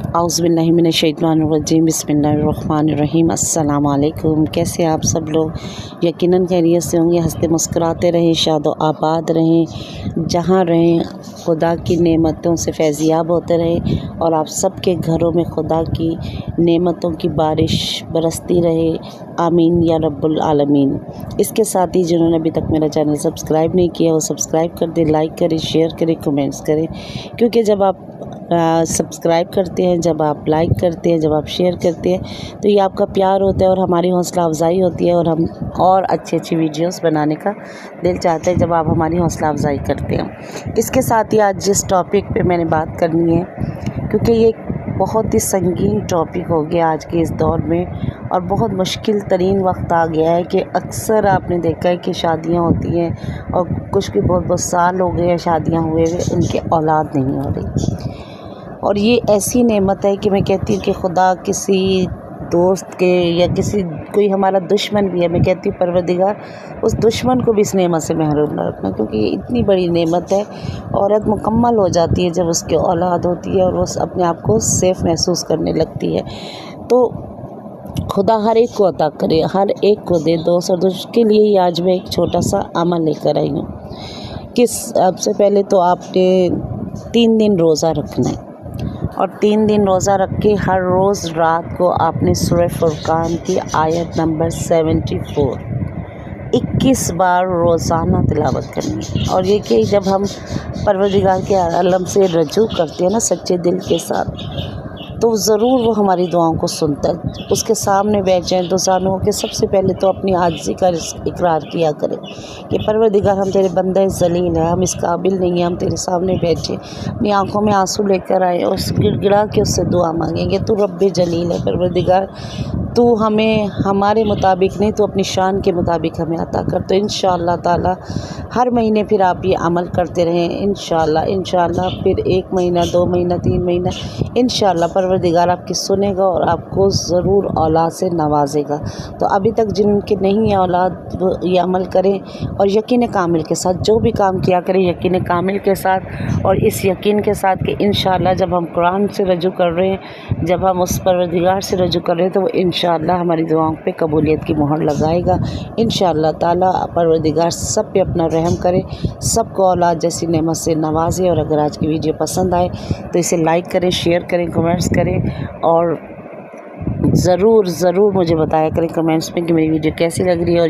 औज़ुबिल्लाहि मिनश्शैतानिर्रजीम बिस्मिल्लाहिर्रहमानिर्रहीम। अस्सलाम वालेकुम। कैसे आप सब लोग? यकीनन खैरियत से होंगे। हंसते मुस्कुराते रहें, शादो आबाद रहें, जहाँ रहें खुदा की नेमतों से फैज़याब होते रहें और आप सबके घरों में खुदा की नेमतों की बारिश बरसती रहे। आमीन या रब्बुल आलमीन। इसके साथ ही जिन्होंने अभी तक मेरा चैनल सब्सक्राइब नहीं किया वो सब्सक्राइब कर दें, लाइक करें, शेयर करें, कमेंट्स करें, क्योंकि जब आप सब्सक्राइब करते हैं, जब आप लाइक करते हैं, जब आप शेयर करते हैं तो ये आपका प्यार होता है और हमारी हौसला अफजाई होती है और हम और अच्छी वीडियोस बनाने का दिल चाहता है जब आप हमारी हौसला अफजाई करते हैं। इसके साथ ही आज जिस टॉपिक पे मैंने बात करनी है, क्योंकि ये बहुत ही संगीन टॉपिक हो गया आज के इस दौर में और बहुत मुश्किल तरीन वक्त आ गया है कि अक्सर आपने देखा है कि शादियां होती हैं और कुछ की बहुत साल हो गए हैं शादियां हुए उनके औलाद नहीं हो रही। और ये ऐसी नेमत है कि मैं कहती हूँ कि खुदा किसी दोस्त के या किसी कोई हमारा दुश्मन भी है, मैं कहती हूँ परवरदिगार उस दुश्मन को भी इस नेमत से महरूम न रखना, क्योंकि ये इतनी बड़ी नेमत है। औरत मुकम्मल हो जाती है जब उसकी औलाद होती है और वो अपने आप को सेफ़ महसूस करने लगती है। तो खुदा हर एक को अता करे, हर एक को दे दोस्त और दोस्त के लिए ही आज मैं एक छोटा सा अमल लेकर आई हूँ कि सबसे पहले तो आपने 3 दिन रोज़ा रखना है और 3 दिन रोज़ा रख के हर रोज़ रात को आपने सूरह फुरकान की आयत नंबर 74 21 बार रोज़ाना तिलावत करनी है। और ये कि जब हम परवरदिगार के आलम से रजू करते हैं ना सच्चे दिल के साथ, तो ज़रूर वो हमारी दुआओं को सुनता है। उसके सामने बैठ जाएं तो ज़ानू के सबसे पहले तो अपनी आजिज़ी का इकरार किया करें कि परवरदिगार हम तेरे बंदे ज़लील हैं, हम इस काबिल नहीं हैं, हम तेरे सामने बैठे अपनी आंखों में आंसू लेकर आए और गिड़गिड़ा के उससे दुआ मांगेंगे। तू रब्बे जलील है परवरदिगार, तू हमें हमारे मुताबिक नहीं तो अपनी शान के मुताबिक हमें अता कर। तो इंशाअल्लाह ताला हर महीने फिर आप ये अमल करते रहें इंशाअल्लाह फिर 1 महीना 2 महीना 3 महीना इंशाअल्लाह परवरदिगार आपकी सुनेगा और आपको ज़रूर औलाद से नवाजेगा। तो अभी तक जिनके नहीं है औलाद वो ये अमल करें और यकीन कामिल के साथ जो भी काम किया करें यकीन कामिल के साथ और इस यकीन के साथ कि इंशाअल्लाह जब हम कुरान से रजू कर रहे हैं, जब हम उस परवरदिगार से रजू कर रहे हैं तो वो इंशाअल्लाह हमारी दुआओं पे कबूलियत की मोहर लगाएगा। इंशाअल्लाह ताला परवरदिगार सब पे अपना रहम करे, सबको औलाद जैसी नेमत से नवाजे। और अगर आज की वीडियो पसंद आए तो इसे लाइक करें, शेयर करें, कमेंट्स करें और ज़रूर मुझे बताया करें कमेंट्स में कि मेरी वीडियो कैसी लग रही है। और